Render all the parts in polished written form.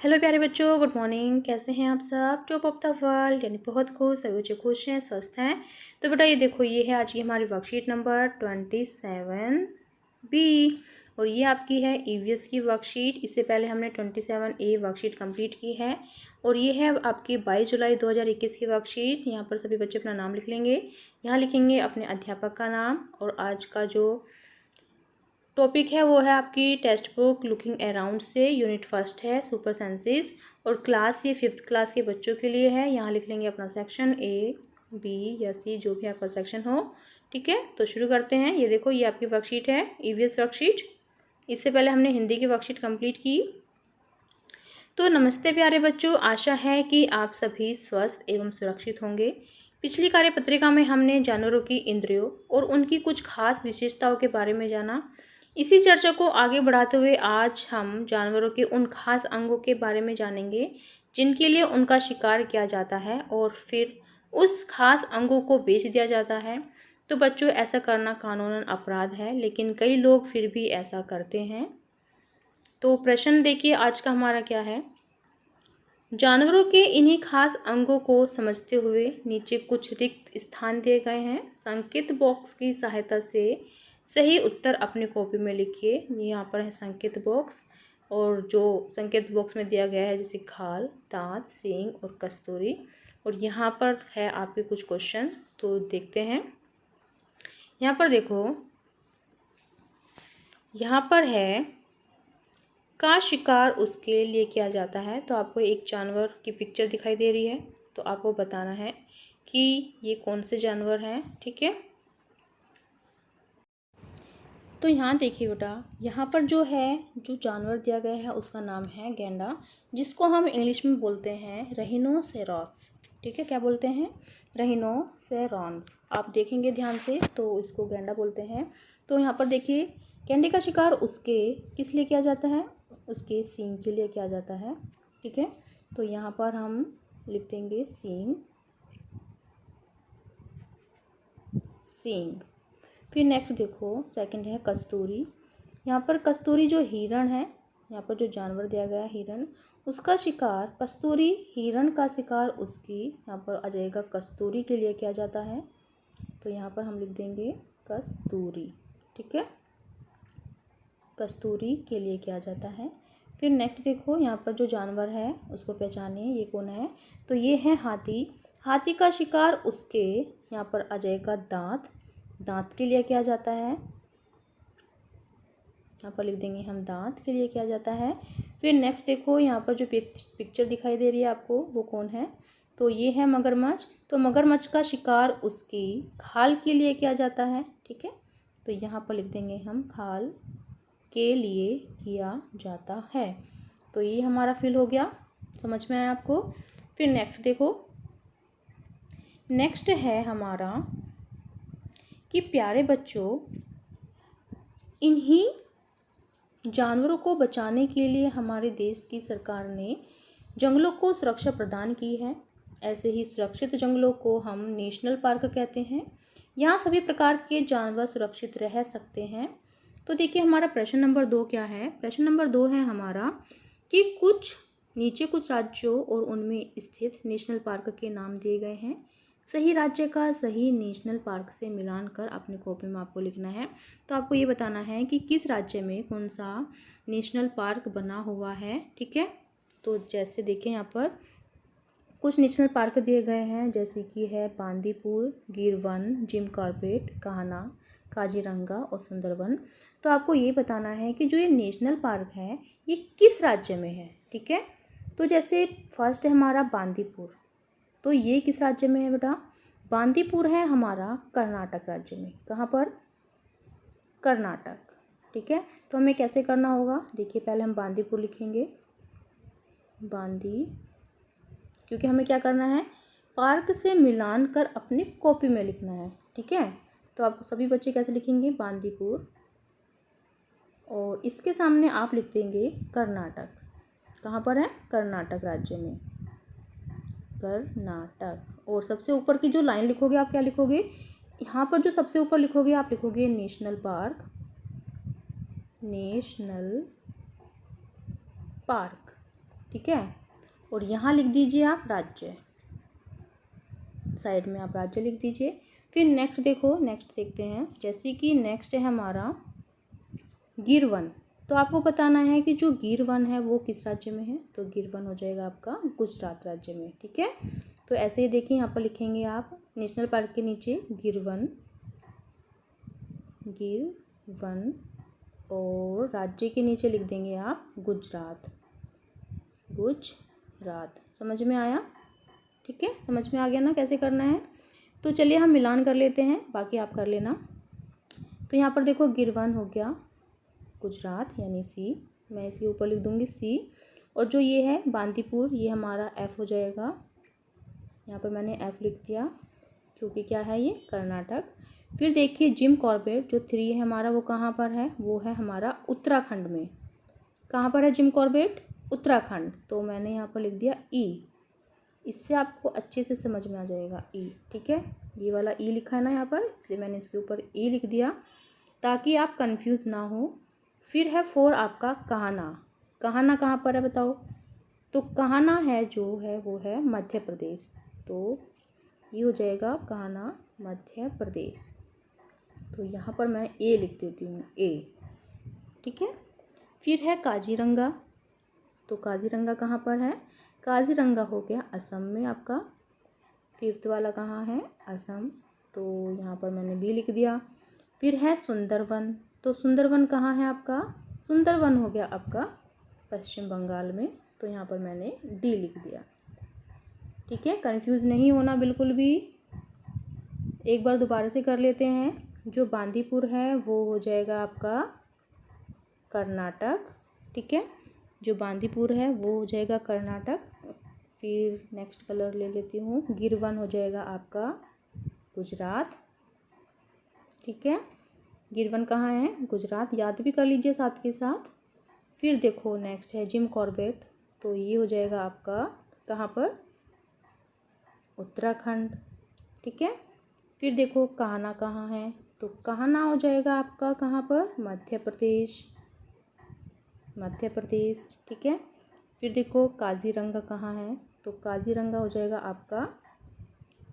Hello प्यारे बच्चों, good morning. कैसे हैं आप सब? टॉप ऑफ द वर्ल्ड यानी बहुत खुश, सभी बच्चे खुश हैं, स्वस्थ हैं। तो बेटा ये देखो, ये है आज की हमारी वर्कशीट नंबर 27B और ये आपकी है ईवीएस की वर्कशीट। इससे पहले हमने 27A वर्कशीट कंप्लीट की है और ये है आपकी 22 जुलाई 2021 की वर्कशीट। यहाँ पर सभी बच्चे अपना नाम लिख लेंगे। यहाँ लिखेंगे अपने अध्यापक का नाम और आज का जो टॉपिक है वो है आपकी टेक्स्ट बुक लुकिंग अराउंड से यूनिट फर्स्ट है सुपर सेंसेस और क्लास ये 5th क्लास के बच्चों के लिए है। यहाँ लिख लेंगे अपना सेक्शन A, B या C जो भी आपका सेक्शन हो। ठीक है, तो शुरू करते हैं। ये देखो, ये आपकी वर्कशीट है ईवीएस वर्कशीट। इससे पहले हमने हिंदी की वर्कशीट कंप्लीट की। तो नमस्ते प्यारे बच्चों, आशा है कि आप सभी स्वस्थ एवं सुरक्षित होंगे। पिछली कार्यपत्रिका में हमने जानवरों की इंद्रियों और उनकी कुछ खास विशेषताओं के बारे में जाना। इसी चर्चा को आगे बढ़ाते हुए आज हम जानवरों के उन खास अंगों के बारे में जानेंगे जिनके लिए उनका शिकार किया जाता है और फिर उस खास अंगों को बेच दिया जाता है। तो बच्चों, ऐसा करना कानूनन अपराध है, लेकिन कई लोग फिर भी ऐसा करते हैं। तो प्रश्न देखिए आज का हमारा क्या है। जानवरों के इन्हीं खास अंगों को समझते हुए नीचे कुछ रिक्त स्थान दिए गए हैं। संकेत बॉक्स की सहायता से सही उत्तर अपनी कॉपी में लिखिए। यहाँ पर है संकेत बॉक्स और जो संकेत बॉक्स में दिया गया है जैसे खाल, दांत, सींग और कस्तूरी। और यहाँ पर है आपके कुछ क्वेश्चन, तो देखते हैं। यहाँ पर देखो, यहाँ पर है का शिकार उसके लिए किया जाता है। तो आपको एक जानवर की पिक्चर दिखाई दे रही है, तो आपको बताना है कि ये कौन से जानवर हैं। ठीक है, तो यहाँ देखिए बेटा, यहाँ पर जो जानवर दिया गया है उसका नाम है गैंडा, जिसको हम इंग्लिश में बोलते हैं रहीनोसेरॉस। ठीक है, क्या बोलते हैं? रहीनोसेरॉन्स। आप देखेंगे ध्यान से तो इसको गैंडा बोलते हैं। तो यहाँ पर देखिए, गैंडे का शिकार उसके किस लिए किया जाता है? उसके सींग के लिए किया जाता है। ठीक है, तो यहाँ पर हम लिख देंगे सींग। फिर नेक्स्ट देखो, सेकंड है कस्तूरी। यहाँ पर कस्तूरी जो हिरण है, यहाँ पर जो जानवर दिया गया है हिरण, उसका शिकार कस्तूरी हिरण का शिकार उसकी यहाँ पर आ जाएगा कस्तूरी के लिए किया जाता है। तो यहाँ पर हम लिख देंगे कस्तूरी। ठीक है, कस्तूरी के लिए किया जाता है। फिर नेक्स्ट देखो, यहाँ पर जो जानवर है उसको पहचानिए, ये कौन है? तो ये है हाथी। हाथी का शिकार उसके यहाँ पर आ जाएगा दांत। दांत के लिए किया जाता है, यहाँ पर लिख देंगे हम दांत के लिए किया जाता है। फिर नेक्स्ट देखो, यहाँ पर जो पिक्चर दिखाई दे रही है आपको, वो कौन है? तो ये है मगरमच्छ। तो मगरमच्छ का शिकार उसकी खाल के लिए किया जाता है। ठीक है, तो यहाँ पर लिख देंगे हम खाल के लिए किया जाता है। तो ये हमारा फिल हो गया, समझ में आया आपको? फिर नेक्स्ट देखो, नेक्स्ट है हमारा कि प्यारे बच्चों, इन्हीं जानवरों को बचाने के लिए हमारे देश की सरकार ने जंगलों को सुरक्षा प्रदान की है। ऐसे ही सुरक्षित जंगलों को हम नेशनल पार्क कहते हैं। यहाँ सभी प्रकार के जानवर सुरक्षित रह सकते हैं। तो देखिए, हमारा प्रश्न नंबर 2 क्या है? प्रश्न नंबर 2 है हमारा कि कुछ राज्यों और उनमें स्थित नेशनल पार्क के नाम दिए गए हैं। सही राज्य का सही नेशनल पार्क से मिलान कर अपनी कॉपी में आपको लिखना है। तो आपको ये बताना है कि किस राज्य में कौन सा नेशनल पार्क बना हुआ है। ठीक है, तो जैसे देखें, यहाँ पर कुछ नेशनल पार्क दिए गए हैं, जैसे कि है बांदीपुर, गिर one, Jim Corbett, Kanha, Kaziranga और सुंदरवन। तो आपको ये बताना है कि जो ये नेशनल पार्क है ये किस राज्य में है। ठीक है, तो जैसे फर्स्ट है हमारा बांदीपुर, तो ये किस राज्य में है बेटा? बांदीपुर है हमारा कर्नाटक राज्य में। कहाँ पर? कर्नाटक। ठीक है, तो हमें कैसे करना होगा? देखिए, पहले हम बांदीपुर लिखेंगे, क्योंकि हमें क्या करना है? पार्क से मिलान कर अपनी कॉपी में लिखना है। ठीक है, तो आप सभी बच्चे कैसे लिखेंगे? बांदीपुर, और इसके सामने आप लिख देंगे कर्नाटक। कहाँ पर है? कर्नाटक राज्य में, कर्नाटक। और सबसे ऊपर की जो लाइन लिखोगे आप क्या लिखोगे? यहाँ पर जो सबसे ऊपर लिखोगे आप लिखोगे नेशनल पार्क, नेशनल पार्क। ठीक है। और यहाँ लिख दीजिए आप राज्य, साइड में आप राज्य लिख दीजिए। फिर नेक्स्ट देखो, नेक्स्ट देखते हैं, जैसे कि नेक्स्ट है हमारा गिर वन। तो आपको बताना है कि जो गिर वन है वो किस राज्य में है। तो गिर वन हो जाएगा आपका गुजरात राज्य में। ठीक है, तो ऐसे ही देखिए यहाँ पर लिखेंगे आप नेशनल पार्क के नीचे गिर वन, गिर वन, और राज्य के नीचे लिख देंगे आप गुजरात, गुजरात। समझ में आया? ठीक है, समझ में आ गया ना कैसे करना है। तो चलिए हम मिलान कर लेते हैं, बाकी आप कर लेना। तो यहाँ पर देखो गिर वन हो गया गुजरात यानी सी, मैं इसके ऊपर लिख दूंगी सी। और जो ये है बांदीपुर, ये हमारा एफ हो जाएगा। यहाँ पर मैंने एफ लिख दिया क्योंकि क्या है ये कर्नाटक। फिर देखिए जिम कॉर्बेट जो 3 है हमारा, वो कहाँ पर है, वो है हमारा उत्तराखंड में। कहाँ पर है जिम कॉर्बेट? उत्तराखंड। तो मैंने यहाँ पर लिख दिया ई, इससे आपको अच्छे से समझ में आ जाएगा ई। ठीक है, ये वाला ई लिखा है ना यहाँ पर, इसलिए मैंने इसके ऊपर ई लिख दिया ताकि आप कंफ्यूज ना हो। फिर है 4 आपका कहाना। कहाना कहाँ पर है बताओ? तो कहाना है जो है वो है मध्य प्रदेश। तो ये हो जाएगा कहाना मध्य प्रदेश। तो यहाँ पर मैं ए लिख देती हूँ, ए। ठीक है, फिर है काजीरंगा। तो काजीरंगा कहाँ पर है? काजीरंगा हो गया असम में आपका। 5th वाला कहाँ है? असम। तो यहाँ पर मैंने बी लिख दिया। फिर है सुंदरवन। तो सुंदरवन कहाँ है आपका? सुंदरवन हो गया आपका पश्चिम बंगाल में। तो यहाँ पर मैंने डी लिख दिया। ठीक है, कंफ्यूज नहीं होना बिल्कुल भी। एक बार दोबारा से कर लेते हैं। जो बांदीपुर है वो हो जाएगा आपका कर्नाटक। ठीक है, जो बांदीपुर है वो हो जाएगा कर्नाटक। फिर नेक्स्ट कलर ले लेती हूँ, गिर वन हो जाएगा आपका गुजरात। ठीक है, गिर वन कहाँ है? गुजरात, याद भी कर लीजिए साथ के साथ। फिर देखो नेक्स्ट है जिम कॉर्बेट। तो ये हो जाएगा आपका कहाँ पर? उत्तराखंड। ठीक है, फिर देखो कान्हा कहाँ है? तो कान्हा हो जाएगा आपका कहाँ पर? मध्य प्रदेश, मध्य प्रदेश। ठीक है, फिर देखो काजीरंगा कहाँ है? तो काजीरंगा हो जाएगा आपका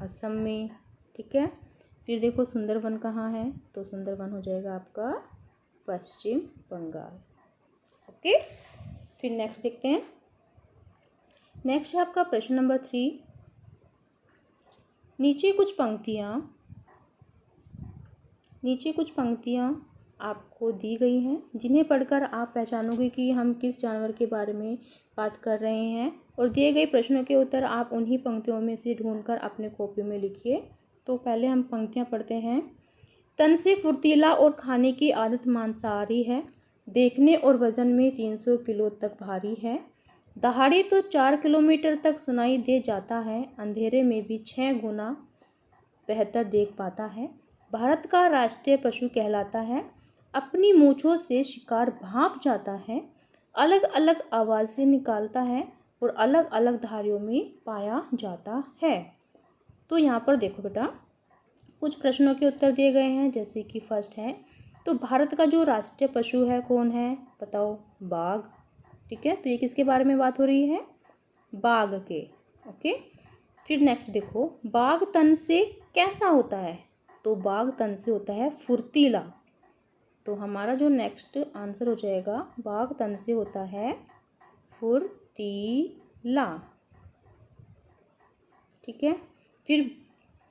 असम में। ठीक है, फिर देखो सुंदरवन कहाँ है? तो सुंदरवन हो जाएगा आपका पश्चिम बंगाल। ओके, फिर नेक्स्ट देखते हैं। नेक्स्ट है आपका प्रश्न नंबर 3। नीचे कुछ पंक्तियाँ आपको दी गई हैं, जिन्हें पढ़कर आप पहचानोगे कि हम किस जानवर के बारे में बात कर रहे हैं, और दिए गए प्रश्नों के उत्तर आप उन्हीं पंक्तियों में से ढूंढकर अपने कॉपी में लिखिए। तो पहले हम पंक्तियाँ पढ़ते हैं। तन से फुर्तीला और खाने की आदत मांसाहारी है, देखने और वजन में 300 किलो तक भारी है, दहाड़े तो 4 किलोमीटर तक सुनाई दे जाता है, अंधेरे में भी 6 गुना बेहतर देख पाता है, भारत का राष्ट्रीय पशु कहलाता है, अपनी मूंछों से शिकार भांप जाता है, अलग अलग आवाज़ें निकालता है और अलग अलग धारियों में पाया जाता है। तो यहाँ पर देखो बेटा, कुछ प्रश्नों के उत्तर दिए गए हैं। जैसे कि फर्स्ट है, तो भारत का जो राष्ट्रीय पशु है कौन है? बताओ, बाघ। ठीक है, तो ये किसके बारे में बात हो रही है? बाघ के। ओके, फिर नेक्स्ट देखो, बाघ तन से कैसा होता है? तो बाघ तन से होता है फुर्तीला। तो हमारा जो नेक्स्ट आंसर हो जाएगा, बाघ तन से होता है फुर्तीला। ठीक है, फिर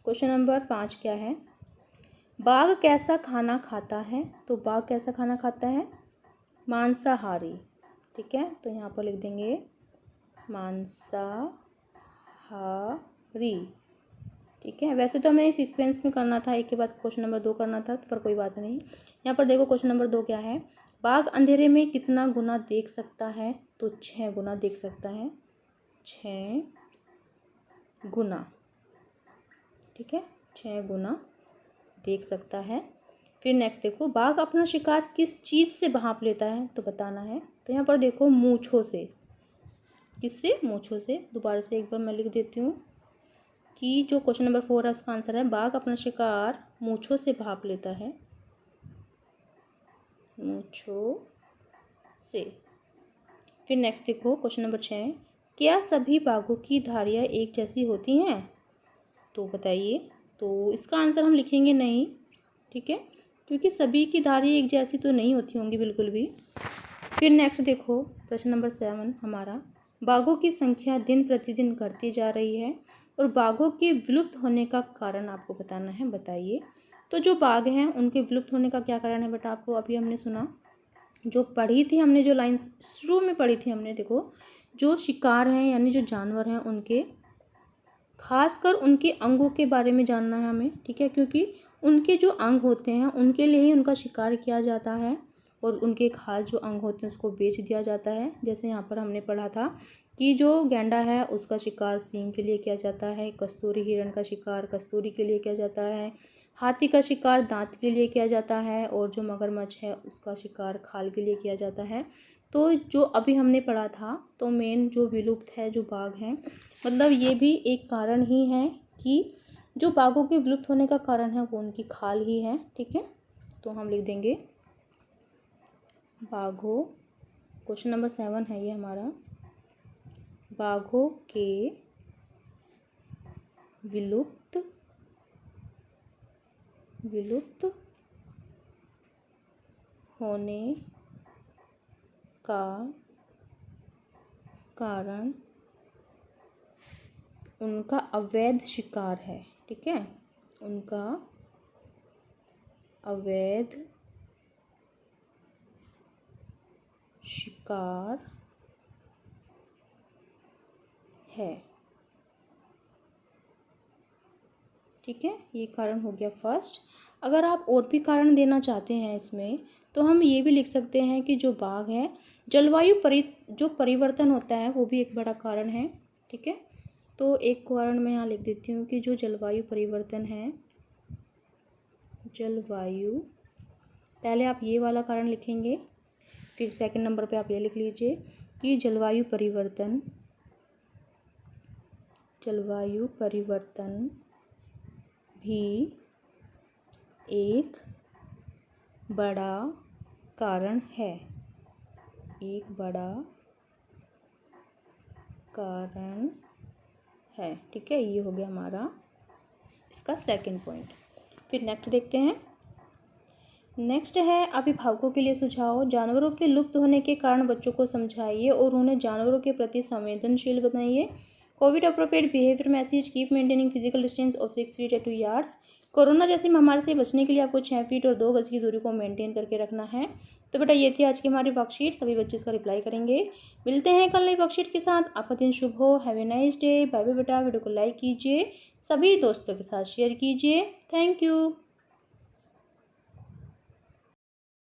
क्वेश्चन नंबर 5 क्या है? बाघ कैसा खाना खाता है? तो बाघ कैसा खाना खाता है? मांसाहारी। ठीक है, तो यहाँ पर लिख देंगे मांसाहारी। ठीक है, वैसे तो हमें सीक्वेंस में करना था, एक के बाद क्वेश्चन नंबर 2 करना था, पर कोई बात नहीं। यहाँ पर देखो क्वेश्चन नंबर 2 क्या है? बाघ अंधेरे में कितना गुना देख सकता है? तो 6 गुना देख सकता है, 6 गुना। ठीक है, 6 गुना देख सकता है। फिर नेक्स्ट देखो, बाघ अपना शिकार किस चीज़ से भांप लेता है? तो बताना है। तो यहाँ पर देखो मूंछों से। किससे? मूंछों से। दोबारा से एक बार मैं लिख देती हूँ कि जो क्वेश्चन नंबर 4 है उसका आंसर है, बाघ अपना शिकार मूंछों से भांप लेता है, मूंछों से। फिर नेक्स्ट देखो क्वेश्चन नंबर 6, क्या सभी बाघों की धारियाँ एक जैसी होती हैं? तो बताइए। तो इसका आंसर हम लिखेंगे नहीं, ठीक है, क्योंकि सभी की धारियाँ एक जैसी तो नहीं होती होंगी बिल्कुल भी। फिर नेक्स्ट देखो प्रश्न नंबर 7 हमारा, बाघों की संख्या दिन प्रतिदिन घटती जा रही है और बाघों के विलुप्त होने का कारण आपको बताना है, बताइए। तो जो बाघ हैं उनके विलुप्त होने का क्या कारण है बेटा? आपको अभी हमने सुना, जो पढ़ी थी हमने, जो लाइन शुरू में पढ़ी थी हमने, देखो जो शिकार हैं यानी जो जानवर हैं उनके, खासकर उनके अंगों के बारे में जानना है हमें, ठीक है, क्योंकि उनके जो अंग होते हैं उनके लिए ही उनका शिकार किया जाता है और उनके खास जो अंग होते हैं उसको बेच दिया जाता है। जैसे यहाँ पर हमने पढ़ा था कि जो गैंडा है उसका शिकार सींग के लिए किया जाता है, कस्तूरी हिरण का शिकार कस्तूरी के लिए किया जाता है, हाथी का शिकार दांत के लिए किया जाता है और जो मगरमच्छ है उसका शिकार खाल के लिए किया जाता है। तो जो अभी हमने पढ़ा था, तो मेन जो विलुप्त है जो बाघ हैं, मतलब ये भी एक कारण ही है कि जो बाघों के विलुप्त होने का कारण है वो उनकी खाल ही है, ठीक है। तो हम लिख देंगे बाघों, क्वेश्चन नंबर 7 है ये हमारा, बाघों के विलुप्त होने का कारण उनका अवैध शिकार है, ठीक है, उनका अवैध शिकार है, ठीक है, ये कारण हो गया फर्स्ट। अगर आप और भी कारण देना चाहते हैं इसमें तो हम ये भी लिख सकते हैं कि जो बाघ है, जलवायु जो परिवर्तन होता है वो भी एक बड़ा कारण है, ठीक है। तो एक कारण मैं यहाँ लिख देती हूँ कि जो जलवायु परिवर्तन है, जलवायु, पहले आप ये वाला कारण लिखेंगे, फिर सेकंड नंबर पे आप ये लिख लीजिए कि जलवायु परिवर्तन भी एक बड़ा कारण है, एक बड़ा कारण है, ठीक है। ये हो गया हमारा इसका सेकंड पॉइंट। फिर नेक्स्ट देखते हैं। नेक्स्ट है अभिभावकों के लिए सुझाव, जानवरों के लुप्त होने के कारण बच्चों को समझाइए और उन्हें जानवरों के प्रति संवेदनशील बनाइए। COVID appropriate behaviour message, keep maintaining physical distance of 6 feet at 2 yards. Corona जैसी महामारी से बचने के लिए आपको 6 फीट और 2 गज की दूरी को मेंटेन करके रखना है। तो बेटा ये थी आज की हमारी वर्कशीट, सभी बच्चे इसका रिप्लाई करेंगे। मिलते हैं कल नई वर्कशीट के साथ। आपका दिन शुभ हो। Have a nice day. Bye bye बेटा। वीडियो को लाइक कीजिए, सभी दोस्तों के साथ शेयर कीजिए। Thank you.